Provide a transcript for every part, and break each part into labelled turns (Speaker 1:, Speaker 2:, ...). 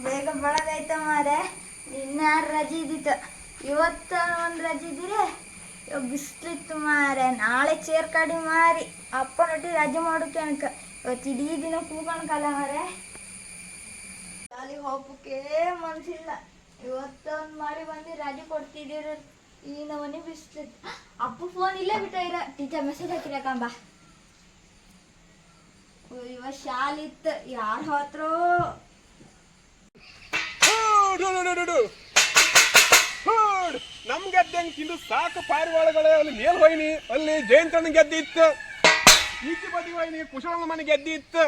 Speaker 1: ಬೇಗ ಬೆಳಗಾಯ್ತ ಮಾರೆ. ಇನ್ಯಾರು ರಜೆ ಇದ್ದಿತ್ತು, ಇವತ್ತು ಒಂದು ರಜೆ ಇದ್ದೀರಿ. ಇವಾಗ ಬಿಸಿಲಿತ್ತು ಮಾರೆ. ನಾಳೆ ಚೇರ್ ಕಡಿ ಮಾರಿ ಅಪ್ಪನೊಟ್ಟಿ ರಜೆ ಮಾಡೋಕೆ ಅನ್ಕ. ಇವತ್ತು ಇಡೀ ದಿನ ಕೂಗಣಕಲ್ಲ ಮಾರೆ. ಶಾಲೆಗೆ ಹೋಗಕ್ಕೆ ಮನ್ಸಿಲ್ಲ. ಇವತ್ತೊಂದು ಮಾಡಿ ಬಂದು ರಜೆ ಕೊಡ್ತಿದ್ದೀರ. ಈ ನವನಿ ಬಿಸಿಲಿತ್ತು. ಅಪ್ಪ ಫೋನ್ ಇಲ್ಲೇ ಬಿಟ್ಟಿರ. Teacher message ಹಾಕಿರಕಂಬ. ಇವತ್ತು ಶಾಲೆ ಇತ್ತು, ಯಾರು ಹೋತ್ರೋ.
Speaker 2: ನಮ್ ಗೆದ್ದೆ ತಿಂದು ಸಾಕು ಪಾರಿವಾಳಗಳೇ. ಅಲ್ಲಿ ಮೇಲ್ ಹೋಯ್ನಿ, ಅಲ್ಲಿ ಜಯಂತನ ಗೆದ್ದೆ ಇತ್ತು. ಈಚೆ ಬದಿ ಹೋಯ್ನಿ, ಕುಶಲನ ಮನೆ ಗೆದ್ದೆ ಇತ್ತು.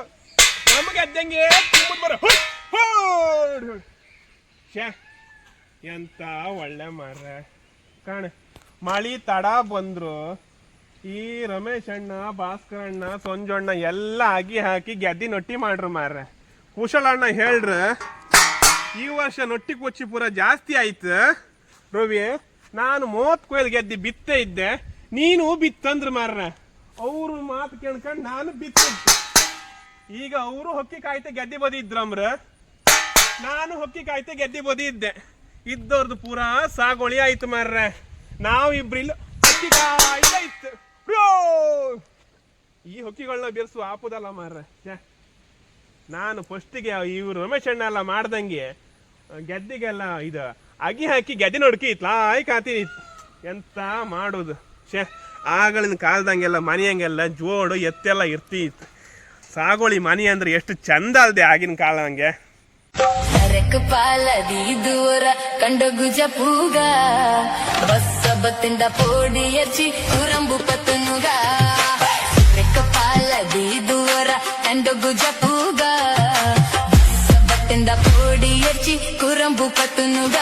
Speaker 2: ನಮ್ ಗೆದ್ದಂಗೆ ಬರ ಎಂತ ಒಳ್ಳೆ ಮಾರ ಕಾಣ. ಮಳಿ ತಡ ಬಂದ್ರು ಈ ರಮೇಶ್ ಅಣ್ಣ, ಭಾಸ್ಕರ ಅಣ್ಣ, ಸಂಜಣ್ಣ ಎಲ್ಲ ಅಗಿ ಹಾಕಿ ಗೆದ್ದಿ ನೊಟ್ಟಿ ಮಾಡ್ರು ಮಾರ. ಕುಶಲ ಅಣ್ಣ ಹೇಳ್ರ ಈ ವರ್ಷ ನೊಟ್ಟಿ ಕೊಚ್ಚಿ ಪೂರ ಜಾಸ್ತಿ ಆಯ್ತು ರವಿ. ನಾನು 30 ಕೊಯ್ಲು ಗೆದ್ದಿ ಬಿತ್ತೇ ಇದ್ದೆ, ನೀನು ಬಿತ್ತಂದ್ರ ಮಾರ್ರ. ಅವ್ರು ಮಾತು ಕೇಳ್ಕೊಂಡು ನಾನು ಬಿತ್ತಿದ್ದೆ. ಈಗ ಅವರು ಹೊಕ್ಕಿ ಕಾಯ್ತೆ ಗೆದ್ದಿ ಬದಿ ಇದ್ರಮ್ರ, ನಾನು ಹೊಕ್ಕಿ ಕಾಯ್ತೆ ಗೆದ್ದಿ ಬದಿ ಇದ್ದೆ. ಇದ್ದವ್ರದ್ದು ಪೂರಾ ಸಾಗೋಳಿ ಆಯ್ತು ಮಾರ್ರ. ನಾವು ಇಬ್ರಿಲ್ಲ ಹೊಕ್ಕಿ ಕಾಯ್ದೆ ಇತ್ತು. ಈ ಹೊಕ್ಕಿಗಳನ್ನ ಬೆರೆಸು ಆಪುದಲ್ಲ ಮಾರ್ರ. ನಾನು ಫಸ್ಟಿಗೆ ಇವ್ರು ರಮೇಶ್ ಅಣ್ಣ ಎಲ್ಲ ಮಾಡ್ದಂಗೆ ಗೆದ್ದಿಗೆಲ್ಲ ಇದು ಅಗಿ ಹಾಕಿ ಗೆದ್ದೆ ನೋಡ್ಕಿ ಇತ್ಲಾಯ್ ಕಾತೀನಿ. ಎಂತ ಮಾಡೋದು ಆಗಳಿನ ಕಾಲದಂಗೆಲ್ಲ ಮನೆಯಂಗೆಲ್ಲ ಜೋಡು ಎತ್ತೆಲ್ಲ ಇರ್ತಿತ್ತು. ಸಾಗೋಳಿ ಮನೆ ಅಂದ್ರೆ ಎಷ್ಟು ಚಂದ ಅಲ್ದೆ ಆಗಿನ ಕಾಲದಂಗೆ.
Speaker 3: ಪಾಲದಿ ದೂರ ಕಂಡು ಗುಜ ಪೂಗ ಬಸ್ಸ ಬತ್ತಿಂದ ಪೋಡಿ ಎಚ್ಚಿ ಕುರಂಬು ಪತ್ತನುಗ. ಪಾಲದಿ ದೂರ ಕಂಡು ಗುಜ ಪೂಗ ಬಸ್ಸ ಬತ್ತಿಂದ ಪೋಡಿ ಎಚ್ಚಿ ಕುರಂಬು ಪತ್ತನುಗ.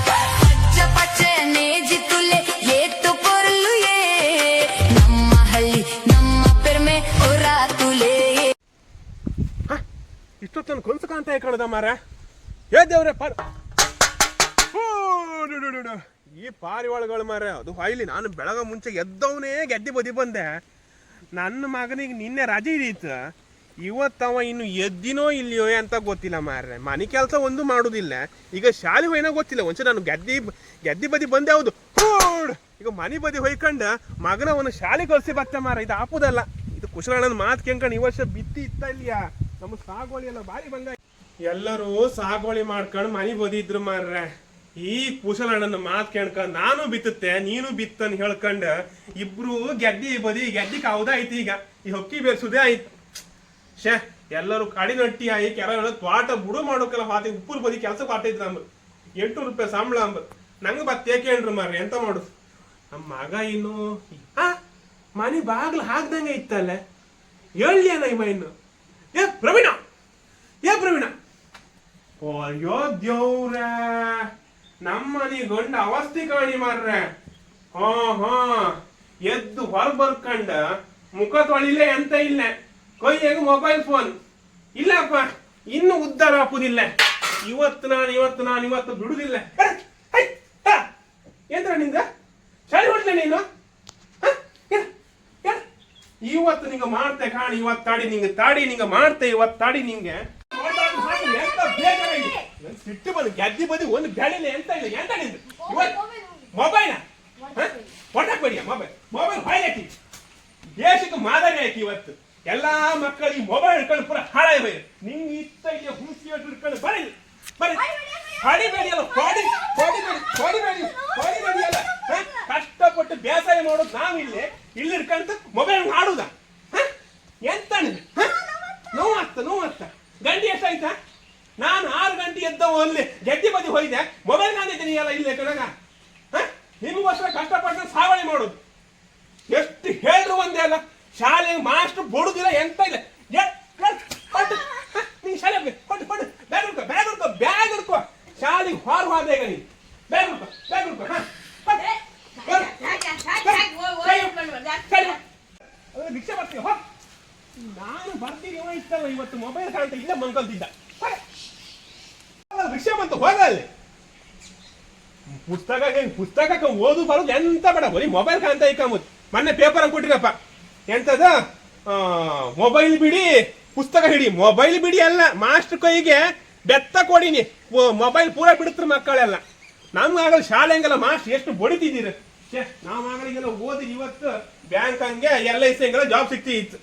Speaker 3: ಪಚ್ಚ ಪಚ್ಚೆ ನೇಜಿ ತುಲೆ ಏತು ಪೊರ್ಲು ಏ ನಮ್ಮ ಹಳ್ಳಿ ನಮ್ಮ ಪೆರ್ಮೆ ಹೊರ ತುಲೆ.
Speaker 2: ಇಷ್ಟೊತ್ತನ ಕೊನ್ಸ ಕಾಣ್ತಾ ಕಣದ ಮಾರ. ಏ ದೇವ್ರೆ ಈ ಪಾರಿವಾಳಗಳು ಮಾರ. ಅದು ಹೊಯ್ಲಿ ನಾನು ಬೆಳಗ ಮುಂಚೆ ಎದ್ದವನೇ ಗೆದ್ದಿ ಬದಿ ಬಂದೆ. ನನ್ನ ಮಗನಿಗೆ ನಿನ್ನೆ ರಜೆ ಇದ್ದೀತು. ಇವತ್ತವ ಇನ್ನು ಎದ್ದಿನೋ ಇಲ್ಲಿಯೋ ಅಂತ ಗೊತ್ತಿಲ್ಲ ಮಾರ್ರೆ. ಮನೆ ಕೆಲಸ ಒಂದು ಮಾಡುದಿಲ್ಲ. ಈಗ ಶಾಲೆ ಹೋಯ್ನೋ ಗೊತ್ತಿಲ್ಲ. ಒಂದ್ಸಲ ನಾನು ಗೆದ್ದಿ ಬದಿ ಬಂದೆ. ಹೌದು ಈಗ ಮನೆ ಬದಿ ಹೊಯ್ಕಂಡು ಮಗನವನು ಶಾಲೆ ಕಳ್ಸಿ ಬತ್ತೆ ಮಾರ. ಇದು ಆಪುದಲ್ಲ. ಇದು ಕುಶಲಣ್ಣನ ಮಾತು ಕೇಳ್ಕೊಂಡು ಈ ವರ್ಷ ಬಿತ್ತಿ ಇತ್ತ ಇಲ್ಲಿಯಾ. ನಮ್ಮ ಸಾಗೋಳಿ ಎಲ್ಲ ಭಾರಿ ಬಂದ. ಎಲ್ಲರೂ ಸಾಗೋಳಿ ಮಾಡ್ಕೊಂಡು ಮನೆ ಬದಿದ್ರು ಮಾರ್ರೆ. ಈ ಕುಶಲಣ್ಣನ ಮಾತು ಕೇಳ್ಕೊಂಡು ನಾನು ಬಿತ್ತುತ್ತೆ ನೀನು ಬಿತ್ತನ್ ಹೇಳ್ಕೊಂಡು ಇಬ್ರು ಗೆದ್ದಿ ಬದಿ ಗೆದ್ದಿ ಕಾವುದ ಐತಿ. ಈಗ ಈ ಹೊಕ್ಕಿ ಬೇರ್ಸುದೇ ಆಯ್ತು. ಎಲ್ಲರೂ ಕಡಿ ನಟ್ಟಿ ಆಯಿ ಕೆಲ ತೋಟ ಬುಡು ಮಾಡೋಕೆಲ್ಲ ಹಾತಿ ಉಪ್ಪುರ್ ಬದಿ ಕೆಲಸ ಕೊಟ್ಟಿದ್ರು. ಅಂಬ 800 ರೂಪಾಯಿ ಸಂಬಳ ಅಂಬ. ನಂಗೆ ಬತ್ತೇ ಕೇಳ್ರಿ ಮಾರ್ರೆ. ಎಂತ ಮಾಡುದು ನಮ್ಮ ಮಗ ಇನ್ನು ಮನೆ ಬಾಗ್ಲು ಹಾಕ್ದಂಗೆ ಇತ್ತಲ್ಲ. ಹೇಳಲಿಯನ ಇವ ಇನ್ನು ಏ ಪ್ರವೀಣ ಅಯ್ಯೋ ದೇವ್ರ ನಮ್ಮನಿ ಗಂಡ ಅವಸ್ಥೆ ಕಾಣಿ ಮಾರ್ರೆ. ಹಾ ಎದ್ದು ಹೊರ ಬರ್ಕಂಡ ಮುಖ ತೊಳಿಲೆ ಎಂತ ಇಲ್ಲ. ಕೈಯಾಗ ಮೊಬೈಲ್ ಫೋನ್ ಇಲ್ಲಪ್ಪ. ಇನ್ನು ಉದ್ಧಾರ ಹಾಕುದಿಲ್ಲ. ಇವತ್ತು ಬಿಡುದಿಲ್ಲ. ಎಂತ ನಿಂದ ಶಾಲೆ ಹೊಡ್ತೇನೆ ನೀನು. ಇವತ್ತು ನಿಂಗೆ ಮಾಡ್ತೆ ಕಾಣಿ. ಇವತ್ತು ತಾಡಿ ನಿಂಗೆ ಮಾಡ್ತೆ. ಇವತ್ತು ತಾಡಿ ನಿಂಗೆ ಸಿಟ್ಟು ಬಂದು ಗೆದ್ದಿ ಬದಿ ಒಂದು ಬೆಳೆಲ್ಲ. ಎಂತ ಇಲ್ಲ ಎಂತ ನಿಂದು ಮೊಬೈಲ್ ಹೊಟ್ಟಬೇಡಿಯ ಮೊಬೈಲ್ ಹಾಕಿ ದೇಶಕ್ಕೆ ಮಾದರಿ ಹಾಕಿ. ಇವತ್ತು ಎಲ್ಲಾ ಮಕ್ಕಳಿಗೆ ಮೊಬೈಲ್ ಹಿಡ್ಕೊಂಡು ಪೂರ ಹಾಳಾಗಿ ಬೈರಿ. ನಿಂಗೆ ಇತ್ತ ಇಲ್ಲಿ ಹುಣಸಿ ಹಿಡ್ಕೊಂಡು ಬರೀ ಹೊಡಿಬೇಡಿ ಅಲ್ಲ. ಹೊಡಿಬೇಡಿ ಅಲ್ಲ. ಕಷ್ಟಪಟ್ಟು ಬೇಸಾಯ ಮಾಡೋದು ನಾವು ಇಲ್ಲಿ ಹಿಡ್ಕೊಂತ ಮೊಬೈಲ್ ಆಡುದ. ಎಂತ ನೋವಾಗ್ತ ಗಂಟೆ ಎಷ್ಟಾಯ್ತಾ? ನಾನು 6 ಗಂಟೆ ಎದ್ದವ ಅಲ್ಲಿ ಗೆದ್ದಿ ಬದಿ ಹೋಯ್ದೆ. ಮೊಬೈಲ್ ಕಾಣಿದ್ದೀನಿ ಅಲ್ಲ ಇಲ್ಲೇ ಕಣಗ. ನಿಮಗೋಸ್ಕರ ಕಷ್ಟಪಟ್ಟು ಸಾವಳಿ ಮಾಡೋದು. ಎಷ್ಟು ಹೇಳ್ರು ಒಂದೇ ಅಲ್ಲ. ಶಾಲೆಗೆ ಮಾಸ್ಟರ್ ಬಡುದಿಲ್ಲ ಎಂತ ಇಲ್ಲ. ನೀ ಶಾಲೆ ಬ್ಯಾಗ್ ಹಿಡ್ಕೊ ಶಾಲೆಗೆ ಹೊರ ಹೋದಾಗ ನೀ ಬ್ಯಾಗ್ ಹಿಡ್ಕೊ. ರಿಕ್ಷಾ ಬರ್ತೀವಿ. ನಾನು ಬರ್ತೀನಿ ಇತ್ತಲ್ಲ. ಇವತ್ತು ಮೊಬೈಲ್ ಕಾಣ್ತಾ ಇಲ್ಲ ಮಂಕಲ್ತಿದ್ದ. ರಿಕ್ಷಾ ಬಂತು ಹೋಗ ಅಲ್ಲಿ. ಪುಸ್ತಕ ಓದು ಬರೋದು ಎಂತ ಬೇಡ. ಬರೀ ಮೊಬೈಲ್ ಕಾಣ್ತಾ ಇಕ್ಕಂಬುದು. ಮೊನ್ನೆ ಪೇಪರ್ ಅಂತ ಕೊಟ್ಟಿರಪ್ಪ. ಎಂತದ ಮೊಬೈಲ್ ಬಿಡಿ ಪುಸ್ತಕ ಹಿಡಿ. ಮೊಬೈಲ್ ಬಿಡಿ ಅಲ್ಲ, ಮಾಸ್ಟರ್ ಕೈಗೆ ಬೆತ್ತ ಕೊಡಿನಿ ಮೊಬೈಲ್ ಪೂರ ಬಿಡುತ್ತಾರೆ ಮಕ್ಕಳೆಲ್ಲ. ನಮ್ಗಾಗಲ್ಲ ಶಾಲೆ ಹಂಗೆಲ್ಲ ಮಾಸ್ಟರ್ ಎಷ್ಟು ಬಡಿತಿದ್ದೀರಿ. ನಾವು ಮಗಳಿಗೆಲ್ಲ ಓದಿ ಇವತ್ತು ಬ್ಯಾಂಕ್ ಹಂಗೆ LIC ಹಂಗೆಲ್ಲ ಜಾಬ್ ಸಿಕ್ತಿತ್ತು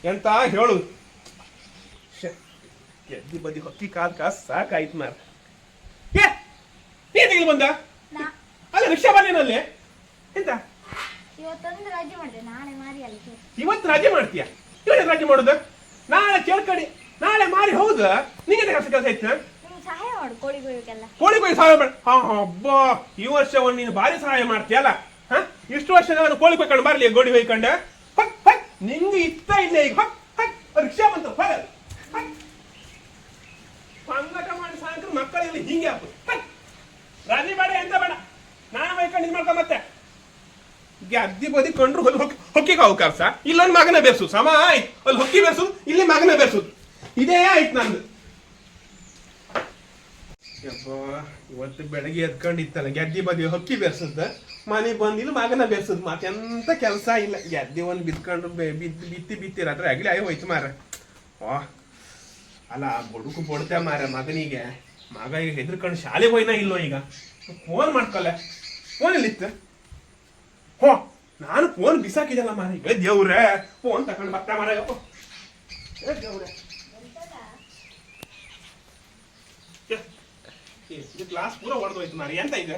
Speaker 2: ಎಂತ ಹೇಳುದು. ಎದ್ದಿ ಬದಿ ಹೊಕ್ಕಿ ಕಾಲ ಸಾಕಾಯ್ತು ಮಾರ. ಏ ಬಂದ ಅಲ್ಲ ರಿಕ್ಷಾ ಬಂದೇನಲ್ಲಿ ಎಂತ
Speaker 1: ಇವತ್ತೊಂದು ರಜೆ ಮಾಡಿದೆ, ನಾಳೆ ಮಾರಿ ಅಲ್ಲಿ.
Speaker 2: ಇವತ್ತು ರಜೆ ಮಾಡ್ತೀಯ? ಇವತ್ತು ರಜೆ ಮಾಡುದು? ನಾಳೆ ಕೇಳ್ಕಡಿ, ನಾಳೆ ಮಾರಿ ಹೌದು. ನಿಂಗೆ ಕೆಲಸ ಇತ್ತು.
Speaker 1: ನಿಮ್ಗೆ ಸಹಾಯ ಮಾಡು ಕೋಳಿ ಕೊಯ್ಯೋಕೆಲ್ಲ.
Speaker 2: ಕೋಳಿ ಕೊಯ್ದು ಸಹಾಯ ಮಾಡ. ಹಬ್ಬ ಈ ವರ್ಷ ನೀನು ಭಾರಿ ಸಹಾಯ ಮಾಡ್ತೀಯಲ್ಲ. ಇಷ್ಟು ವರ್ಷ ನಾನು ಕೋಳಿ ಕೊಯ್ಕೊಂಡು ಬರ್ಲಿ ಗೋಡಿ ಹೊಯ್ಕೊಂಡೆ. ನಿಂಗೆ ಇತ್ತ ಇಲ್ಲ ಈಗ ರಿಕ್ಷಾ ಬಂತು ಸಂಗಟ ಮಾಡಿ ಸಾಯಂಕಾಲ ಮಕ್ಕಳಿಗೆ ಹಿಂಗೆ ಹಾಕು. ರಜೆ ಬೇಡ ಎಂತ ಬೇಡ, ನಾನು ಹೊಯ್ಕೊಂಡು ಇದು ಮಾಡ್ಕೊ ಮತ್ತೆ ಅದ್ದಿ ಬದಿ ಕೊಂಡ್ರು ಹೊಕ್ಕಿಗೆ ಅವಕಾಶ. ಇಲ್ಲೊಂದು ಮಗನ ಬೆರ್ಸುದು ಸಮ ಆಯ್ತು. ಅಲ್ಲಿ ಹೊಕ್ಕಿ ಬೆರ್ಸುದು, ಇಲ್ಲಿ ಮಗನ ಬೆರ್ಸುದು, ಇದೇ ಆಯ್ತು ನಂದು. ಇವತ್ತು ಬೆಳಗ್ಗೆ ಎದ್ಕೊಂಡಿತ್ತಲ್ಲ ಗೆದ್ದಿ ಬದಿ ಹೊಕ್ಕಿ ಬೆರ್ಸುತ್ತ, ಮನೆಗೆ ಬಂದಿಲ್ಲ ಮಗನ ಬೆರ್ಸುದು. ಮತ್ತೆಂತ ಕೆಲಸ ಇಲ್ಲ. ಗೆದ್ದಿ ಒಂದು ಬಿತ್ಕೊಂಡ್ರು ಬಿತ್ತಿರಾದ್ರೆ ಆಗ್ಲಿ ಆಗಿ ಹೋಯ್ತು ಮಾರ. ಅಲ್ಲ ಬಡುಕು ಬಡ್ತೆ ಮಾರ ಮಗನಿಗೆ. ಮಗ ಈಗ ಹೆದರ್ಕೊಂಡು ಶಾಲೆಗೆ ಹೋಯ್ನ ಇಲ್ಲೋ ಈಗ. ಫೋನ್ ಮಾಡ್ಕೊಲ್ಲ, ಫೋನ್ ಎಲ್ಲಿತ್ತು? ನಾನು ಫೋನ್ ಬಿಸಾಕಿದಲ್ಲ ಮಾರ. ಈಗ ದೇವ್ರೆ ಫೋನ್ ತಗೊಂಡು ಬರ್ತಾ ಮಾರ. ದೇವ್ರೆ ಗ್ಲಾಸ್ ಪೂರ ಹೊಡೆದೋಯ್ತು ಮಾರ. ಎಂತ ಇದೆ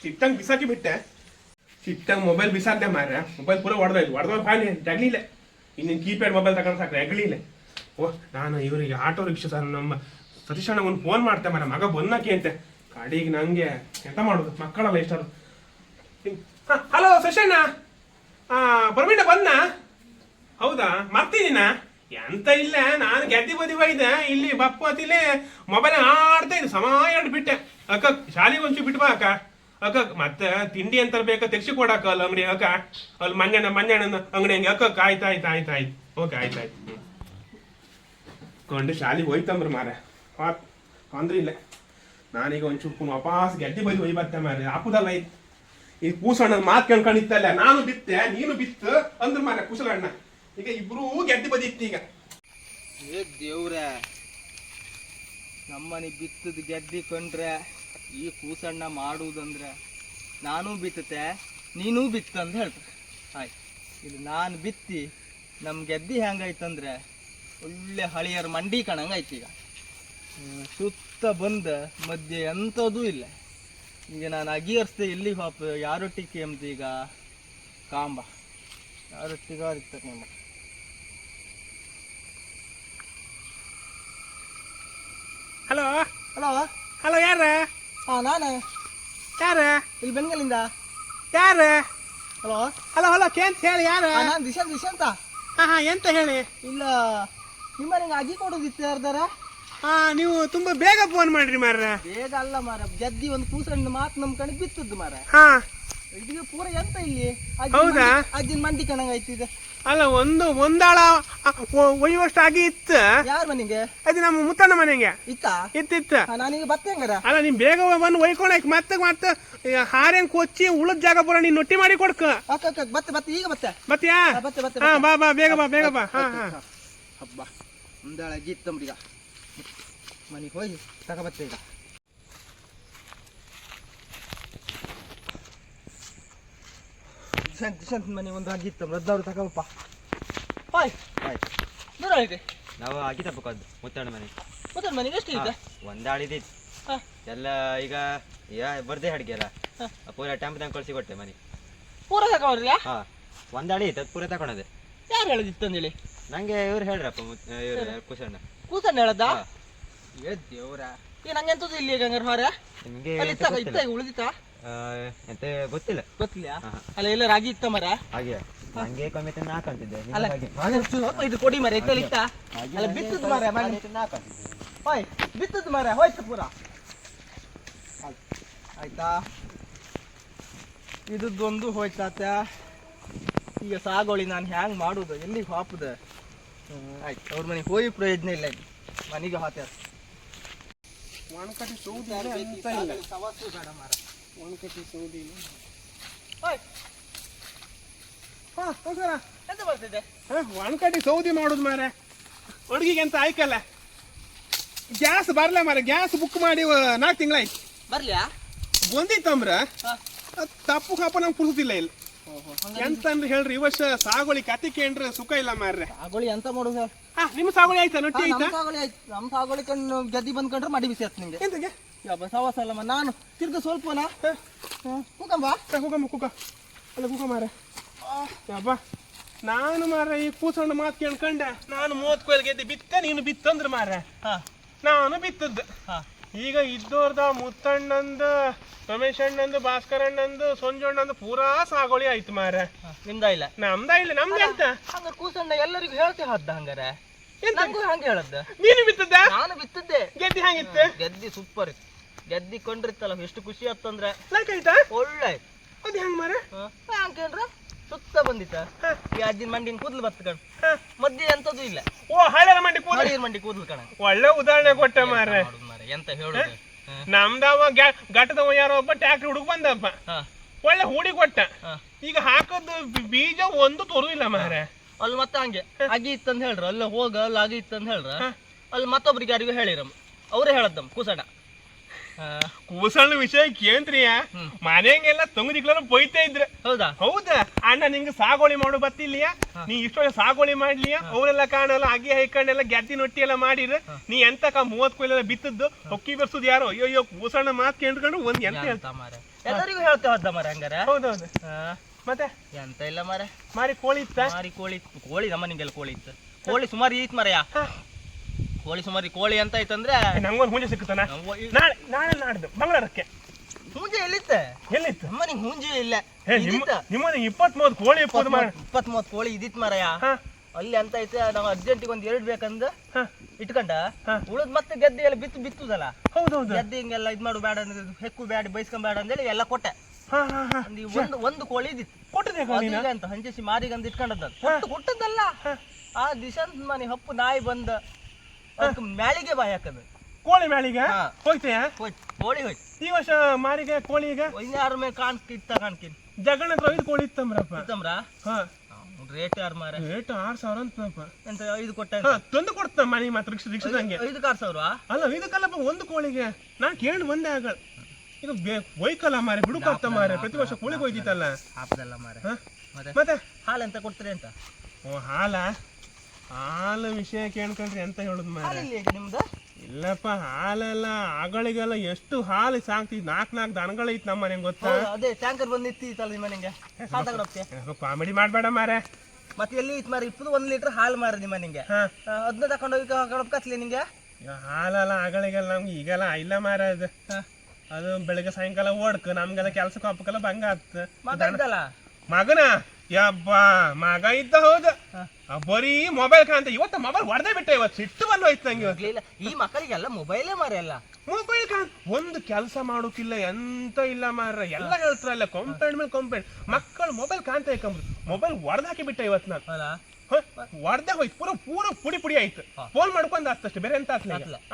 Speaker 2: ಸಿಟ್ಟಂಗ್ ಬಿಸಾಕಿ ಬಿಟ್ಟೆ. ಸಿಟ್ಟಂಗ್ ಮೊಬೈಲ್ ಬಿಸಾಕ್ದೆ ಮಾರ. ಮೊಬೈಲ್ ಪೂರ ಹೊಡೆದೋಯ್ತು ಬಾಲಿ ಜಗ್ಲಿಲ್ಲ. ಇನ್ನೇನು ಕೀಪ್ಯಾಡ್ ಮೊಬೈಲ್ ತಗೊಂಡು ಸಾಕ್ರೆ ಅಗ್ಲಿಲ್ಲ. ನಾನು ಇವರಿಗೆ ಆಟೋ ರಿಕ್ಷಾ ನಮ್ಮ ಸತೀಶಣ್ಣ ಒಂದು ಫೋನ್ ಮಾಡ್ತೆ ಮಾರ, ಮಗ ಬಂದಕ್ಕೆ ಅಂತೆ. ಕಡೆಗೆ ನಂಗೆ ಎಂತ ಮಾಡೋದು, ಮಕ್ಕಳಲ್ಲ ಎಷ್ಟಾರು. ಹಲೋ ಸಶಣ್ಣ, ಪ್ರವೀಣ ಬಂದ? ಹೌದಾ ಮರ್ತಿದ್ದೀನ? ಎಂತ ಇಲ್ಲ, ನಾನು ಗೆದ್ದಿ ಬದಿ ಹೋಯ್ದೆ. ಇಲ್ಲಿ ಬಪ್ಪತಿಲಿ ಮೊಬೈಲ್ ಆಡ್ತಾ ಇದ್ದೆ, ಸಮಾಯ ಬಿಟ್ಟೆ. ಅಕ್ಕ ಶಾಲೆಗೆ ಒಂಚೂರು ಬಿಟ್ಟು ಬಾ ಅಕ್ಕ. ಮತ್ತೆ ತಿಂಡಿ ಅಂತ ಬೇಕಾ ತೆಗ್ಸಿ ಕೊಡಕ್ಕ ಅಲ್ಲ ಅಂಗಡಿ ಅಕ್ಕ. ಅಲ್ಲಿ ಮಂಜಣ್ಣ ಅಂಗಡಿ ಹಂಗೆ ಅಕ್ಕ. ಆಯ್ತು ಓಕೆ ಆಯ್ತಾಯ್ತು. ಕೊಂಡು ಶಾಲೆಗೆ ಹೋಯ್ತಂಬ್ರ ಮಾರ. ತೊಂದ್ರೆ ಇಲ್ಲ. ನಾನೀಗ ಒಂಚೂರು ವಾಪಸ್ ಗೆದ್ದಿ ಬದಿ ಹೋಗಿ ಬರ್ತೆ ಮಾರ. ಹಾಕುದಲ್ಲ ಐತಿ ಈ ಕೂಸಣ್ಣ ಮಾತು ಕೇಳ್ಕೊಂಡಿತ್ತಲ್ಲ. ನಾನು ಬಿತ್ತೆ ನೀನು ಬಿತ್ತು ಅಂದ್ರ ಮಾರ ಕುಸಲಣ್ಣ. ಈಗ ಇಬ್ರು ಗೆದ್ದಿ ಬದಿ ಇತ್ತು ಈಗ.
Speaker 4: ಏ ದೇವ್ರೆ, ನಮ್ಮನೆ ಬಿತ್ತದ ಗೆದ್ದಿ ಕೊಂಡ್ರೆ ಈ ಕೂಸಣ್ಣ ಮಾಡುವುದಂದ್ರೆ ನಾನೂ ಬಿತ್ತತೆ ನೀನೂ ಬಿತ್ತ ಅಂತ ಹೇಳ್ತಾರೆ. ಆಯ್ತು, ಇದು ನಾನು ಬಿತ್ತಿ ನಮ್ಮ ಗೆದ್ದಿ ಹೆಂಗೈತಂದ್ರೆ ಒಳ್ಳೆ ಹಳಿಯರ ಮಂಡಿ ಕಣಂಗೈತಿ. ಈಗ ಸುತ್ತ ಬಂದ ಮಧ್ಯೆ ಎಂಥದೂ ಇಲ್ಲ. ಈಗ ನಾನು ಅಗಿಯರ್ಸ್ದೆ ಎಲ್ಲಿಗೆ ಹೋಪ ಯಾರೊಟ್ಟಿಗೆ ಎಂತ ಈಗ ಕಾಂಬ ಯಾರೊಟ್ಟಿಗೆ ಇರ್ತದೆ ನಿಮ್ಮ.
Speaker 2: ಹಲೋ
Speaker 4: ಹಲೋ
Speaker 2: ಹಲೋ ಯಾರ?
Speaker 4: ನಾನು
Speaker 2: ಯಾರ?
Speaker 4: ಇಲ್ಲಿ ಬೆಂಗಲಿಂದ.
Speaker 2: ಯಾರ?
Speaker 4: ಹಲೋ
Speaker 2: ಹಲೋ ಕೇಂತ ಹೇಳಿ ಯಾರ?
Speaker 4: ನಾನು ದಿಶಾಂತ.
Speaker 2: ಎಂತ ಹೇಳಿ?
Speaker 4: ಇಲ್ಲ ನಿಮ್ಮ ನಿಂಗೆ ಅಗಿ ಕೊಡೋದಿತ್ತು ಯಾರ್ದಾರ?
Speaker 2: ನೀವು ತುಂಬಾ ಬೇಗ ಫೋನ್ ಮಾಡ್ರಿ ಮಾರ. ಬೇಗ
Speaker 4: ಅಲ್ಲ ಮಾರ, ಗೆದ್ದಿ ಒಂದು ಕೂಸಣ್ಣ ಮಾತು ನಮ್ ಕಣಕ್ ಬಿತ್ತದ್ದು ಮಾರ. ಇದೀಗ ಪೂರ ಎಂತ ಇಲ್ಲಿ
Speaker 2: ಹೌದಾ?
Speaker 4: ಅಜ್ಜಿನ ಮಂಡಿ ಕಣಂಗ ಐತಿದೆ.
Speaker 2: ಅಲ್ಲ ಒಂದಾಳ ಒಯ್ಯುವಷ್ಟು ಆಗಿ ಇತ್ತು.
Speaker 4: ಯಾರ ಮನೆಗೆ?
Speaker 2: ಅದು ನಮ್ಮ ಮುತ್ತಣ್ಣ ಮನೆಗೆ ಇತ್ತಿತ್ತು.
Speaker 4: ನಾನೀಗ ಬರ್ತೇಂಗಾರ.
Speaker 2: ಅಲ್ಲ ನಿಮ್ ಬೇಗ ಬಂದು ಒಯ್ಕೊಳಕ್ ಮತ್ತೆ ಹಾರೇನ್ ಕೊಚ್ಚಿ ಉಳದ ಜಾಗ ಪೂರ ನೀನ್ ನೊಟ್ಟಿ ಮಾಡಿ ಕೊಡ್ಕ.
Speaker 4: ಬತ್ತೆ ಈಗ
Speaker 2: ಬತ್ತೀಯಾ? ಬಾ ಬೇಗ ಬಾ.
Speaker 4: ಹಬ್ಬ ಒಂದಾಳ ಅಜ್ಜಿ ಇತ್ತಂಬ್ರೀಗ ಮನೆಗೆ ಹೋಗಿ ತಗೋಬತ್ತೆ. ಈಗ ದಿಶಾಂತ್ ಮನೆ ಒಂದು ಆಗಿತ್ತು ರದ್ದವ್ರು ತಗೋಪ್ಪ. ಆಯ್ತು ದೂರ ಇದೆ.
Speaker 5: ನಾವು ಆಗಿ ತಪ್ಪದು ಮುತ್ತಣ್ಣ
Speaker 4: ಮನೆಗೆ ಎಷ್ಟು ಇದೆ?
Speaker 5: ಒಂದಾಳಿದೆ ಎಲ್ಲ. ಈಗ ಬರ್ದೇ ಅಡಿಗೆ ಪೂರ ಟೆಂಪ್ದಂಗೆ ಕಳ್ಸಿ ಕೊಟ್ಟೆ ಮನೆ
Speaker 4: ಪೂರ ತಗೊಂಡ್ರಿ?
Speaker 5: ಒಂದಾಳಿ ಇತ್ತು ಪೂರ ತಗೊಂಡದೆ.
Speaker 4: ಯಾರು ಹೇಳಿದಿತ್ತು ಅಂದೇಳಿ?
Speaker 5: ನಂಗೆ ಇವ್ರು ಹೇಳ್ರಪ್ಪ, ಇವ್ರು ಕೂಸಣ್ಣ
Speaker 4: ಹೇಳದ? ಏ ದೇವ್ರ, ಈಗ ನಂಗೆ ಎಂತದ್ದು ಇಲ್ಲಿ ಈಗ ಹಂಗಾರೆ ಹೊರ
Speaker 5: ನಿಮ್ಗೆ
Speaker 4: ಉಳಿದಿತ್ತಾ?
Speaker 5: ಎಂತ ಗೊತ್ತಿಲ್ಲ.
Speaker 4: ಅಲ್ಲ ಎಲ್ಲ ರಾಗಿ ಇತ್ತ ಮರ
Speaker 5: ಹಾಗೆ ನಂಗೆ ಕಮ್ಮಿ ಹಾಕಂತಿದ್ದೆ.
Speaker 4: ಇದು ಕೊಡಿ ಮರ ಇತ್ತ ಅಲ್ಲ ಬಿತ್ತದ ಮರ ಹೋಯ್ ಬಿತ್ತದ ಮರ ಹೋಯ್ತು ಪೂರ. ಆಯ್ತಾ, ಇದೊಂದು ಹೋಯ್ತಾತ. ಈಗ ಸಾಗೋಳಿ ನಾನು ಹ್ಯಾಂಗ್ ಮಾಡುದು, ಎಲ್ಲಿಗೆ ಹಾಪುದ? ಆಯ್ತು, ಅವ್ರ ಮನೆಗೆ ಹೋಗಿ ಪ್ರಯೋಜನ ಇಲ್ಲ. ಮನೆಗೆ ಹಾತ
Speaker 2: ಒಣಕಟ್ಟಿ ಸೌದಿ ಮಾಡುದು ಮಾರ. ಅಡುಗೆಗೆ ಅಂತ ಆಯ್ಕಲ್ಲ. ಗ್ಯಾಸ್ ಬರ್ಲ ಮಾರ ಗ್ಯಾಸ್ ಬುಕ್ ಮಾಡಿ 4 ತಿಂಗಳಾಯ್ತು.
Speaker 4: ಬರ್ಲಿಯಾ?
Speaker 2: ಬಂದಿತ್ತಂಬ್ರ
Speaker 4: ಹಾ.
Speaker 2: ತಪ್ಪು ಕಾಪ ನಮ್ಗೆ ಪುರುತಿಲ್ಲ ಇಲ್ಲಿ. ಎಂತಂದ್ರೆ ಹೇಳ್ರಿ ಈ ವರ್ಷ ಸಾಗೋಳಿ ಕತಿ ಕೇಂದ್ರ ಸುಖ ಇಲ್ಲ ಮಾರ್ರೆ.
Speaker 4: ಸಾಗೋಳಿ ಎಂತ ಮಾಡುದು?
Speaker 2: ನಿಮ್ಮ ಸಾಗೋಳಿ ಆಯ್ತಾ ನೊಟ್ಟಿ ಆಯ್ತಾ?
Speaker 4: ಸಾಗೋಳಿ ಆಯ್ತು. ನಮ್ಮ ಸಾಗೋಳಿ ಕಣ್ಣು ಗದ್ದಿ ಬಂದ್ಕೊಂಡ್ರೆ ಮಡಿ ಬಿಸಿ ಆಯ್ತು ನಿಮ್ಗೆ.
Speaker 2: ಎಂತಗೆ
Speaker 4: ಯಬ್ಬ ಸವಾಸ ಅಲ್ಲಮ್ಮ. ನಾನು ತಿರ್ಗ ಸ್ವಲ್ಪನಾ ಕೂಕಂಬ
Speaker 2: ಕುಕ ಅಲ್ಲ ಕುಕ ಮಾರ ಯಬ್ಬ ನಾನು ಮಾರ ಈ ಕೂಸಣ್ಣ ಮಾತು ಕೇಳ್ಕೊಂಡೆ. ನಾನು 30 ಕೊಯ್ಲು ಗೆದ್ದೆ ಬಿತ್ತೆ, ನೀನು ಬಿತ್ತಂದ್ರೆ ಮಾರ ನಾನು ಬಿತ್ತದ್ದು. ಈಗ ಇದ್ದೋರ್ದ ಮುತ್ತಣ್ಣಂದು, ರಮೇಶ್ ಅಣ್ಣಂದು, ಭಾಸ್ಕರ್ ಅಣ್ಣಂದು, ಸಂಜಣ್ಣಂದು ಪೂರಾ ಸಾಗೋಳಿ ಆಯ್ತು ಮಾರ.
Speaker 4: ನಿಮ್ದ ಇಲ್ಲ?
Speaker 2: ನಮ್ದ ಇಲ್ಲ. ನಮ್ದು ಅಂತ
Speaker 4: ಹಂಗಾರೆ ಕೂಸಣ್ಣ ಎಲ್ಲರಿಗೂ ಹೇಳ್ತಿ ಹದ್ದ ಹಂಗಾರೆ ನಂಗೂ ಹಂಗೆ ಹೇಳದ್ದ.
Speaker 2: ನೀನು ಬಿತ್ತದ್ದ?
Speaker 4: ನಾನು ಬಿತ್ತಿದ್ದೆ.
Speaker 2: ಗೆದ್ದಿ ಹಂಗಿತ್ತು?
Speaker 4: ಗೆದ್ದಿ ಸೂಪರ್ ಇತ್ತು. ಗೆದ್ದಿ ಕೊಂಡ್ರಿತ್ತಲ್ಲ ಎಷ್ಟು ಖುಷಿ ಆಯ್ತಂದ್ರೆ
Speaker 2: ಆಯ್ತಾ?
Speaker 4: ಒಳ್ಳೆ ಆಯ್ತು.
Speaker 2: ಅದು ಹೆಂಗ್ ಮಾರ?
Speaker 4: ಹಂಗೇನ್ರ ಸುತ್ತ ಬಂದಿತ್ತ ಈ ಅಜ್ಜಿನ ಮಂಡಿನ ಕೂದಲು ಬತ್ತಕಣ್ ಮಧ್ಯೆ ಎಂತದ್ದು ಇಲ್ಲ.
Speaker 2: ಓ ಹಳೆ ಮಂಡಿ ಕೂದಲು,
Speaker 4: ಹಳಿಯ ಮಂಡಿ ಕೂದಲು ಕಣ.
Speaker 2: ಒಳ್ಳೆ ಉದಾಹರಣೆ ಕೊಟ್ಟ ಮಾರ.
Speaker 4: ಎಂತ ಹೇಳುದು,
Speaker 2: ನಮ್ದವ ಘಟದವ ಯಾರೋ ಒಬ್ಬ ಟ್ಯಾಕ್ಟ್ರಿ ಹುಡುಗ ಬಂದಪ್ಪ, ಒಳ್ಳೆ ಹೂಡಿ ಕೊಟ್ಟ. ಈಗ ಹಾಕದ ಬೀಜ ಒಂದು ತೊರುದಿಲ್ಲ ಮಾರ.
Speaker 4: ಅಲ್ಲಿ ಮತ್ತೆ ಹಂಗೆ ಅಗಿ ಇತ್ತಂತ ಹೇಳ್ರ, ಅಲ್ಲ ಹೋಗ ಅಲ್ಲಿ ಅಗಿ ಇತ್ತಂತ ಹೇಳ್ರ, ಅಲ್ಲಿ ಮತ್ತೊಬ್ರಿಗೆ ಯಾರಿಗೂ ಹೇಳಿರಮ್ಮ, ಅವರೇ ಹೇಳದ್ದಮ್ಮ ಕೂಸಡ.
Speaker 2: ಕೂಸಣ್ಣ ವಿಷಯ ಕೇಂದ್ರಿಯ ಮನೆಗೆಲ್ಲ ತೊಂಗದಿಕ್ಲ ಬೈತಾ ಇದ್ರೆ.
Speaker 4: ಹೌದಾ?
Speaker 2: ಹೌದಾ ಅಣ್ಣ ನಿಂಗೆ ಸಾಗೋಳಿ ಮಾಡು ಬತ್ತಿಲ್ಲಿಯ, ನೀ ಇಷ್ಟೊಂದು ಸಾಗೋಳಿ ಮಾಡ್ಲಿಯ, ಅವರೆಲ್ಲ ಕಾಣಲ್ಲ ಅಗಿ ಹೈಕೊಂಡೆಲ್ಲ ಗೆದ್ದಿ ನೊಟ್ಟಿ ಎಲ್ಲ ಮಾಡಿದ್ರೆ ನೀ ಎಂತಕ 30 ಕೊಯ್ಲೆಲ್ಲ ಬಿತ್ತದ್ದು ಹೊಕ್ಕಿ ಬೆರ್ಸುದು ಯಾರೋ. ಅಯ್ಯೋ ಕೂಸಣ್ಣ ಮಾತು ಕೇಳ್ಕೊಂಡು ಒಂದ್ ಎಂತ ಹೇಳ್ತಾ
Speaker 4: ಮಾರ, ಎಲ್ಲರಿಗೂ ಹೇಳ್ತಾ ಹೋದ ಮಾರ ಹಂಗಾರ.
Speaker 2: ಹೌದೌದು. ಮತ್ತೆ
Speaker 4: ಎಂತ ಇಲ್ಲ ಮಾರ.
Speaker 2: ಮಾರಿ ಕೋಳಿ ಇತ್ತ?
Speaker 4: ಮಾರಿ ಕೋಳಿ ಇತ್ತು. ಕೋಳಿ ನಮ್ಮನಿಗೆಲ್ಲ ಕೋಳಿ ಇತ್ತು. ಕೋಳಿ ಸುಮಾರು ಇತ್ತು ಮರಯ್ಯ. ಕೋಳಿ ಸುಮಾರು. ಕೋಳಿ ಅಂತ ಆಯ್ತಂದ್ರೆ
Speaker 2: ನಂಗೊಂದು ಹುಂಜೆ ಸಿಕ್ಕುತ್ತಾನ ನಾಳೆ ನಾಳೆ ನಾಡ್ದು ಮಂಗಳವಾರಕ್ಕೆ.
Speaker 4: ಹುಂಜೆ ಎಲ್ಲಿತ್ತ?
Speaker 2: ಎಲ್ಲಿತ್ತು?
Speaker 4: ನಮ್ಮನಿಗೆ ಹುಂಜೆ ಇಲ್ಲ.
Speaker 2: ನಿಮ್ಮನೆ 20-30 ಕೋಳಿ
Speaker 4: 20-30 ಕೋಳಿ ಇದಿತ್ ಮರಯ್ಯ. ಅಲ್ಲಿ ಅಂತ ಐತೆ, ನಾವು ಅರ್ಜೆಂಟಿಗೆ ಒಂದ್ 2 ಬೇಕಂದ ಇಟ್ಕೊಂಡ ಉಳಿದ್ ಮತ್ತೆ ಗೆದ್ದೆ ಎಲ್ಲ ಬಿತ್ತುದಲ್ಲ.
Speaker 2: ಹೌದೌದು.
Speaker 4: ಗೆದ್ದೆ ಹಿಂಗೆಲ್ಲ ಇದ್ ಮಾಡು ಬೇಡ ಅಂದ್ರೆ ಹೆಕ್ಕು ಬೇಡ ಬೈಸ್ಕೊಂಬೇಡ ಅಂತೇಳಿ ಎಲ್ಲ ಕೊಟ್ಟೆ. ಒಂದು ಕೋಳಿ ಇದಿತ್ತು. ಕೊಟ್ಟಿದೆ ಅಂತ ಹಂಚೇಸಿ ಮಾರಿಗಂದು ಇಟ್ಕೊಂಡದ್ದು. ಕೊಟ್ಟದ್ದಲ್ಲ, ಆ ದಿಶಾಂತ್ ಮನೆ ಹಪ್ಪು ನಾಯಿ ಬಂದ ಮ್ಯಾಳಿಗೆ ಬಾಯಿ ಹಾಕದು.
Speaker 2: ಕೋಳಿ ಮ್ಯಾಳಿಗೆ ಹೋಯ್ತೆಯ?
Speaker 4: ಕೋಳಿ ಹೋಯ್ತು
Speaker 2: ಈ ವರ್ಷ ಮಾರಿಗೆ ಕೋಳಿ. ಈಗ
Speaker 4: ಯಾರ ಮೇಲೆ ಕಾಣ್ಕಿತ್ತ ಕಾಣ್ಕಿನ್
Speaker 2: ಜಗಣ 5 ಕೋಳಿ ಇತ್ತಂಬ್ರಪ್ಪ.
Speaker 4: ಇತ್ತಂಬ್ರ? ರೇಟ್ ಯಾರು ಮಾರ?
Speaker 2: ರೇಟ್ 6,000 ಅಂತಪ್ಪ.
Speaker 4: ಎಂತ 5 ಕೊಟ್ಟ?
Speaker 2: ತಂದು ಕೊಡ್ತ ಮನೆ ಮಾತ್ರ ರಿಕ್ಷದಂಗೆ.
Speaker 4: 5,000
Speaker 2: ಅಲ್ಲ 5 ಒಂದು ಕೋಳಿಗೆ. ನಾನ್ ಕೇಳಿ ಬಂದೆ ಆಗ. ಇದು ಒಯ್ಕಲ್ಲ ಮಾರೆ, ಬಿಡುಕತ್ತ ಮಾರೆ. ಪ್ರತಿ ವರ್ಷ ಕೋಳಿ ಹೋಯ್ತಿತ್ತಲ್ಲ
Speaker 4: ಹಾಪದಲ್ಲ ಮಾರ.
Speaker 2: ಮತ್ತೆ
Speaker 4: ಹಾಲು ಎಂತ ಕೊಡ್ತೀರಿ ಅಂತ?
Speaker 2: ಓ ಹಾಲು ವಿಷಯ ಕೇಳ್ಕೊಂಡ್ರಿ ಎಂತ ಹೇಳುದು ಮಾರ.
Speaker 4: ನಿಮ್ದು
Speaker 2: ಇಲ್ಲಪ್ಪ, ಹಾಲೆಲ್ಲ ಆಗಳಿಗೆಲ್ಲ ಎಷ್ಟು ಹಾಲು ಸಾಕ್ತಿದ್. 4 ದನಗಳೈತ್ ನಮ್ಮ ಮನೆಗೆ ಗೊತ್ತಾ?
Speaker 4: ಅದೇ ಟ್ಯಾಂಕರ್ ಬಂದಿತ್ತಲ್ಲ ನಿಮ್ಮ ಮನೆಗೆ.
Speaker 2: ಕಾಮಿಡಿ ಮಾಡ್ಬೇಡ ಮಾರೆ.
Speaker 4: ಮತ್ತೆ ಎಲ್ಲಿ ಇತ್ತು ಮಾರ? 1 ಲೀಟರ್ ಹಾಲು ಮಾರ ನಿಮ್ಮ ಮನೆಗೆ. ಅದನ್ನ ತಕೊಂಡು ಹೋಗಿ ಕತ್ಲಿ ನಿಂಗೆ.
Speaker 2: ಹಾಲೆಲ್ಲ ಆಗಳಿಗೆಲ್ಲ ನಮ್ಗೆ ಈಗೆಲ್ಲ ಇಲ್ಲ ಮಾರ. ಅದು ಬೆಳಿಗ್ಗೆ ಸಾಯಂಕಾಲ ಓಡ್ಕ ನಮ್ಗೆಲ್ಲ ಕೆಲ್ಸಕ್ಕೆ ಹಪ್ಪಕ್ಕೆಲ್ಲ ಭಂಗ ಆಗ್ತಲ್ಲ. ಮಗನ ಯಬ್ಬ ಮಗ ಇದ್ದ. ಹೌದು, ಬರೀ ಮೊಬೈಲ್ ಕಾಂತ. ಇವತ್ತು ಮೊಬೈಲ್ ಹೊಡೆದೇ ಬಿಟ್ಟ. ಇವತ್ತು ಸಿಟ್ಟು ಬಂದೋಯ್ತು ನಂಗೆ.
Speaker 4: ಈ ಮಕ್ಕಳಿಗೆಲ್ಲ ಮೊಬೈಲೇ ಮಾರ. ಎಲ್ಲ
Speaker 2: ಮೊಬೈಲ್ ಕಾಂತ, ಒಂದು ಕೆಲಸ ಮಾಡೋಕಿಲ್ಲ, ಎಂತ ಇಲ್ಲ ಮಾರ. ಎಲ್ಲ ಹೇಳ್ತಾರಲ್ಲ ಕಂಪ್ಲೇಂಟ್ ಮೇಲೆ ಕಂಪ್ಲೇಂಟ್. ಮಕ್ಕಳು ಮೊಬೈಲ್ ಕಾಂತ ಹಾಕೊಂಬ್ರು, ಮೊಬೈಲ್ ಹೊಡೆದಾಕಿ ಬಿಟ್ಟ ಇವತ್ತು. ನಾನು ಹೊಡೆದೇ ಹೋಯ್ತು. ಪೂರ ಪುಡಿ ಆಯ್ತು. ಫೋನ್ ಮಾಡ್ಕೊಂಡ್ ಅಷ್ಟೇ, ಬೇರೆ ಎಂತ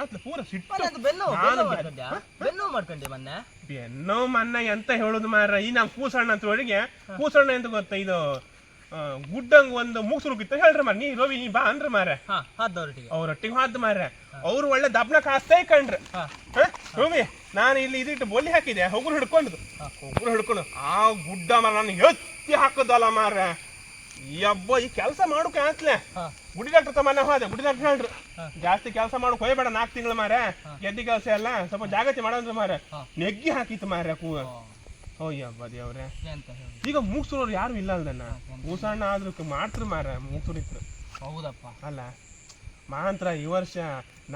Speaker 2: ಆತ್ಲ ಪೂರ ಸಿಟ್ಟು.
Speaker 4: ಬೆನ್ನು ಮಾಡ್ಕೊಂಡೆ ಮೊನ್ನೆ.
Speaker 2: ಬೆನ್ನೋ ಮೊನ್ನೆ ಎಂತ ಹೇಳುದು ಮಾರ. ಈ ನಮ್ ಕೂಸಣ್ಣ ಅಂತ ಒಳಗೆ, ಕೂಸಣ್ಣ ಎಂತ ಗೊತ್ತಾ, ಇದು ಗುಡ್ಡಂಗ್ ಒಂದು ಮುಗ್ಸುರುಗಿತ್ತು ಹೇಳ್ರಿ ಮಾರ. ನೀ ರವಿ ನೀ ಬಾ ಅಂದ್ರ ಮಾರ. ಅವ್ರೊಟ್ಟಿಗೆ ಹಾದ್ ಮಾರ. ಅವ್ರು ಒಳ್ಳೆ ದಬ್ನ ಕಾಸ್ತಾ ಕಂಡ್ರ. ರವಿ ನಾನು ಇಲ್ಲಿ ಇದಿಟ್ಟು ಬೋಲಿ ಹಾಕಿದೆ, ಹೊಗುರು ಹಿಡ್ಕೊಂಡು ಆ ಗುಡ್ಡ ಮಾರ ನಾನು ಎತ್ತಿ ಹಾಕದಲ್ಲ ಮಾರ. ಯಬ್ಬ ಈ ಕೆಲಸ ಮಾಡೋಕೆ ಆತ್ಲೆ. ಗುಡಿ ಡಾಕ್ಟರ್ ತಮ್ಮನ್ನ ಹೋದೆ. ಗುಡಿ ಡಾಕ್ಟರ್ ಹೇಳ್ರು ಜಾಸ್ತಿ ಕೆಲಸ ಮಾಡೋಕೆ ಹೋಯ್ಬೇಡ, 4 ತಿಂಗಳು ಮಾರ. ಗೆದ್ದಿ ಕೆಲಸ ಎಲ್ಲ ಸ್ವಲ್ಪ ಜಾಗೃತಿ ಮಾಡೋದ್ರ ಮಾರ. ನೆಗ್ಗಿ ಹಾಕಿತ್ತು ಮಾರ ಯಬ್ಬ ದೇವ್ರೆ. ಈಗ ಮೂಗ್ಸೂರವ್ರು ಯಾರು ಇಲ್ಲ ಅಲ್ದನ್ನ. ಮೂಸಣ್ಣ ಆದ್ರೂ ಮಾಡ್ತ್ರ ಮಾರ. ಮೂಗ್ಸೂರಿದ್ರು.
Speaker 4: ಹೌದಪ್ಪ.
Speaker 2: ಅಲ್ಲ ಮಾಂತ್ರ ಈ ವರ್ಷ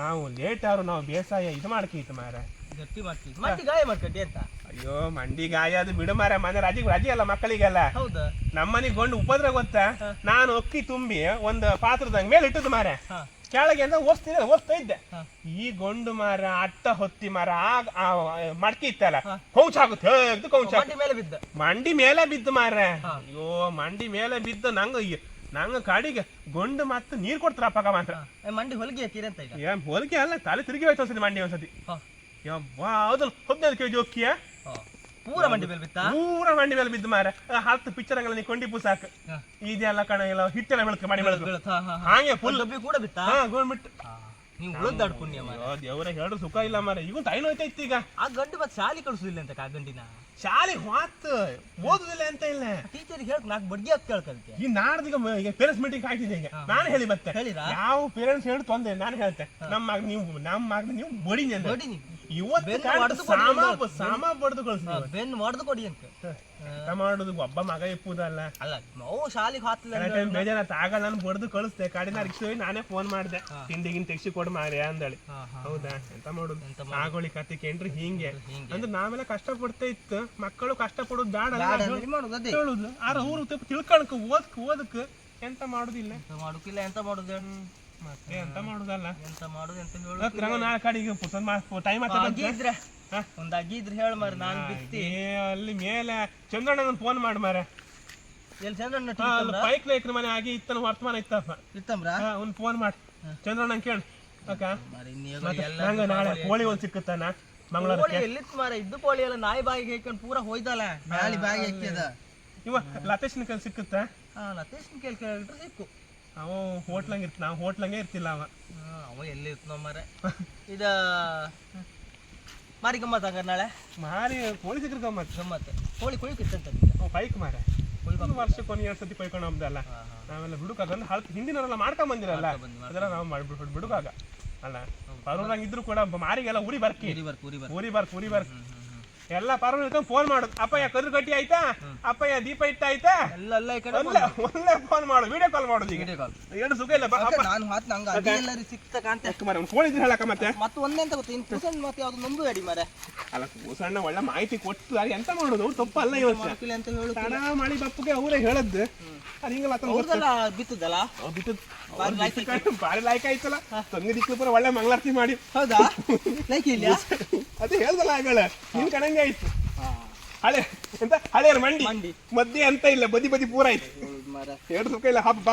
Speaker 2: ನಾವು ಲೇಟ್ ಆದ್ರು ನಾವು ಬೇಸಾಯ ಇದು ಮಾಡ್ಕಿತ್ತು ಮಾರ.
Speaker 4: ಗಟ್ಟಿ ಮಾಡ್ತೀವಿ. ಗಾಯ ಮಾಡ್ಕೊಂಡಿ ಅಂತ.
Speaker 2: ಅಯ್ಯೋ ಮಂಡಿ ಗಾಯ ಅದು ಬಿಡು ಮಾರ. ಮನೆ ರಜೆ ಅಲ್ಲ ಮಕ್ಕಳಿಗೆಲ್ಲ.
Speaker 4: ಹೌದಾ?
Speaker 2: ನಮ್ಮನಿಗೆ ಗೊಂಡು ಉಪದ್ರ ಗೊತ್ತಾ? ನಾನು ಅಕ್ಕಿ ತುಂಬಿ ಒಂದು ಪಾತ್ರದಂಗ ಮೇಲೆ ಇಟ್ಟದ್ದು ಮಾರ. ಕೆಳಗೆ ಅಂತ ಓದ್ತಾ ಇದ್ದೆ. ಈ ಗೊಂಡು ಮಾರ ಅಟ್ಟ ಹೊತ್ತಿ ಮಾರ. ಮಡ್ಕಿ ಇತ್ತಲ್ಲ, ಕೌಚಾಗುತ್ತೆ. ಮಂಡಿ ಮೇಲೆ ಬಿದ್ದು ಮಾರ. ಅಯ್ಯೋ ಮಂಡಿ ಮೇಲೆ ಬಿದ್ದು ನಂಗ ಕಾಡಿಗೆ ಗೊಂಡು ಮತ್ತೆ ನೀರ್ ಕೊಡ್ತಾರಪ್ಪ ಮಾತ್ರ.
Speaker 4: ಮಂಡಿ ಹೊಲಿಗೆ ಹಾಕಿರಿ ಅಂತ.
Speaker 2: ಹೊಲಿಗೆ ಅಲ್ಲ, ತಲೆ ತಿರುಗಿ ಹೋಯ್ತು ಒಂದ್ಸತಿ ಮಂಡಿ. ಒಂದ್ಸತಿ ಹೌದು 15 kg ಅಕ್ಕಿಯ
Speaker 4: ಪೂರ ಮಂಡಿ
Speaker 2: ಮೇಲೆ ಬಿದ್ದು ಮಾರ. 10 ಪಿಕ್ಚರ್ ಅಂಗಲ್ಲಿ ಕೊಂಡಿ ಪೂಸಾಕ ಇದೆಲ್ಲ ಕಣ. ಎಲ್ಲ ಹಿಟ್ಟೆಲ್ಲ ಬೆಳಕು ಮಾಡಿ ಬೆಳಕು ಹಾಗೆ ಫುಲ್ ಕೂಡ ಬಿತ್ತ. ಗೋಲ್ಬಿಟ್ಟು
Speaker 4: ನೀವು ಉಳಿದಾಡ್ ಪುಣ್ಯ ಮಾರ.
Speaker 2: ದೇವ್ರ ಹೇಳು ಸುಖ ಇಲ್ಲ ಮಾರ. ಈಗ ಟೈಮ್ ಹೋಯ್ತೈತಿ ಈಗ.
Speaker 4: ಆ ಗಂಡು ಮತ್ತೆ ಶಾಲೆ ಕಳ್ಸುದಿಲ್ಲ ಅಂತ ಆ ಗಂಡಿನ
Speaker 2: ಶಾಲೆ ಹೊತ್ ಓದುದಿಲ್ಲ ಅಂತ ಇಲ್ಲ.
Speaker 4: ಟೀಚರ್ ಹೇಳಕ್ ನಾಲ್ಕು ಬಡ್ಗಿ ಹಾಕಿ ಕೇಳ್ಕಂತೆ.
Speaker 2: ಈ ನಾಡ್ದೀಗ ಈಗ ಪೇರೆಂಟ್ಸ್ ಮೀಟಿಂಗ್ ಹಾಕಿದೆ ಈಗ. ನಾನು ಹೇಳಿ ಮತ್ತೆ
Speaker 4: ಹೇಳಿರಾ?
Speaker 2: ಯಾವ ಪೇರೆಂಟ್ಸ್ ಹೇಳಿ ತೊಂದ್ರೆ ನಾನು ಹೇಳ್ತೆ ನಮ್ಮ ಮಗ ನೀವು ಬಡಿ
Speaker 4: ನೋಡಿ ನೀವು
Speaker 2: ಇವತ್ತು ಸಾಮ ಬಡ್ದು ಕಳ್ಸಿ
Speaker 4: ಬೆನ್ನು ಹೊಡೆದು ಕೊಡಿ ಅಂತ
Speaker 2: ಮಾಡುದು ಒಬ್ಬ ಮಗ ಇಪ್ಪುದಲ್ಲ.
Speaker 4: ಅಲ್ಲ ನಾವು ಶಾಲೆಗೆ ಹಾಕ್ಲಿಲ್ಲ
Speaker 2: ಬೇಜಾರತ್ತ ಆಗ ನಾನು ಬಡ್ದು ಕಳಿಸ್ದೆ. ಕಾಡಿನ ರಿಕ್ಷಾ ನಾನೇ ಫೋನ್ ಮಾಡ್ದೆ, ತಿಂಡಿಗಿನ್ ತೆಗ್ಸಿ ಕೊಡ್ ಮಾರಿ ಅಂದಳಿ. ಹೌದಾ ಎಂತ ಮಾಡುದು ಆಗೋಳಿ ಕತ್ತಿ ಕೇಂದ್ರಿ ಹಿಂಗೆ ಅಂದ್ರೆ ನಾವೆಲ್ಲ ಕಷ್ಟ ಪಡ್ತಾ ಇತ್ತು. ಮಕ್ಕಳು ಕಷ್ಟ ಪಡೋದು ಬೇಡ ಹೇಳುದು. ಆರ ಊರು ತಿಳ್ಕೊಳಕ್ ಓದಕ್ ಎಂತ ಮಾಡುದಿಲ್ಲ.
Speaker 4: ಮಾಡುಕಿಲ್ಲ ಎಂತ ಮಾಡುದು
Speaker 2: ಮತ್ತೆ ಎಂತ ಮಾಡುದಲ್ಲ.
Speaker 4: ಎಂತ ಮಾಡುದು ಎಂತ ಹೇಳುದು.
Speaker 2: ನಾಳೆ ಕಡೆಗೆ ಟೈಮ್
Speaker 4: ಆಗಿದ್ರೆ ಒಂದ್ ಆಗಿದ್ರೆ ಹೇಳ ಮಾರ. ನಾನು ಬಿತ್ತಿ
Speaker 2: ಅಲ್ಲಿ ಮೇಲೆ ಚಂದ್ರಣ್ಣನ ಫೋನ್ ಮಾಡಿ ಮಾರ.
Speaker 4: ಎಲ್ಲಿ ಚಂದ್ರಣ್ಣ
Speaker 2: ಬೈಕ್ ನಾಯ್ಕ್ರ ಮನೆ ಆಗಿ ಇತ್ತನ ವರ್ತಮಾನ ಇತ್ತಪ್ಪ.
Speaker 4: ಇತ್ತಮ್ರ
Speaker 2: ಒಂದ್ ಫೋನ್ ಮಾಡಿ ಚಂದ್ರಣ್ಣ ಕೇಳಿ ಅಕ್ಕ. ನಂಗ ನಾಳೆ ಕೋಳಿ ಒಂದ್ ಸಿಕ್ಕತ್ತಾನ ಮಂಗಳೂರು.
Speaker 4: ಎಲ್ಲಿತ್ತು ಮಾರ ಇದ್ದು ಕೋಳಿ ಎಲ್ಲ ನಾಯಿ ಬಾಯಿಗೆ ಹಾಕೊಂಡು ಪೂರಾ ಹೋಯ್ದಲ್ಲ. ನಾಳಿ ಬಾಯಿಗೆ ಹಾಕ್ಯದ
Speaker 2: ಇವ ಲತೇಶ್ನ ಕೈಲಿ ಸಿಕ್ಕುತ್ತ.
Speaker 4: ಲತೇಶ್ನ ಕೇಳಿ ಕೇಳಿಟ್ರೆ ಸಿಕ್ಕು.
Speaker 2: ಅವ ಹೋಟ್ಲಂಗ ಇರ್ತ ನಾವು ಹೋಟ್ಲಂಗೆ ಇರ್ತಿಲ್ಲ ಅವ.
Speaker 4: ಅವ ಎಲ್ಲಿ ಇರ್ತ ಮಾರ. ಇದ ಮಾರಿ ಗಮ್ಮತ್ ಹಂಗಾರ ನಾಳೆ
Speaker 2: ಮಾರಿ ಕೋಳಿ ಸಿಕ್ಕ್ರ ಗಮ್ಮತ್.
Speaker 4: ಕೋಳಿ ಕೊಯ್ಕಿತ್ತಂತ
Speaker 2: ಬೈಕ್ ಮಾರ. ಒಂದು ವರ್ಷಕ್ಕೆ ಒಂದು 2 ಸತಿ ಕೊಯ್ಕೊಂಡು ಹೋಗ್ದಲ್ಲ. ನಾವೆಲ್ಲ ಬಿಡುಕಾಗ ಹಿಂದಿನವರೆಲ್ಲ ಮಾಡ್ಕೊಂಡ್ ಬಂದಿರಲ್ಲ. ಅದೆಲ್ಲ ನಾವು ಮಾಡ್ಬಿಟ್ಟು ಬಿಡುಕಾಗ ಅಲ್ಲ. ಪರೂರಂಗ ಇದ್ರು ಕೂಡ ಮಾರಿಗೆಲ್ಲ ಊರಿ ಬರ್ಕಿ ಎಲ್ಲ ಪರೂರ ಫೋನ್ ಮಾಡುದು. ಅಪ್ಪಯ್ಯ ಕದ್ರು ಗಟ್ಟಿ ಆಯ್ತಾ, ಅಪ್ಪಯ್ಯ ದೀಪ ಇಟ್ಟ ಆಯ್ತಾ, ಒಳ್ಳೆ ಫೋನ್ ಮಾಡು, ವಿಡಿಯೋ ಕಾಲ್ ಮಾಡೋದು. ಈಗ ಎರಡು ಸುಖ ಇಲ್ಲ. ಫೋನ್ ಇದ್ರೆ ಹೇಳಕ್ಕ ಮತ್ತೆ
Speaker 4: ಒಂದೆಂತ ಗೊತ್ತ ಇನ್ ಕೂಸಣ್ಣ ಮತ್ತೆ ಯಾವ್ದು ನಮ್ದು ಅಡಿ ಮಾರ.
Speaker 2: ಅಲ್ಲ ಕೂಸಣ್ಣ ಒಳ್ಳೆ ಮಾಹಿತಿ ಕೊಟ್ಟು ಎಂತ ಮಾಡುದು ತಪ್ಪಲ್ಲ. ಇವತ್ತು
Speaker 4: ಅಂತ ಹೇಳುದು
Speaker 2: ತಡ ಮಾಡಿ ಬಪ್ಪಗೆ ಅವರೇ ಹೇಳದ್ದು.
Speaker 4: ಬಿತ್ತದಲ್ಲ
Speaker 2: ಬಾರಿ ಲಾಯ್ಕ ಆಯ್ತಲ್ಲ. ತಂಗಿ ದಿಕ್ಕು ಪೂರ ಒಳ್ಳೆ ಮಂಗಳಾರತಿ ಮಾಡಿ.
Speaker 4: ಹೌದಾ
Speaker 2: ಅದೇ ಹೇಳ್ದಲ್ಲ ಆಗಳ ನಿನ್ ಕಣಂಗೆ ಆಯ್ತು. ಹಳೆಯರ ಮಂಡಿ ಮಧ್ಯೆ ಅಂತ ಇಲ್ಲ, ಬದಿ ಪೂರ ಆಯ್ತು. ಎರಡು ಸುಖ ಇಲ್ಲ. ಹಬ್ಬ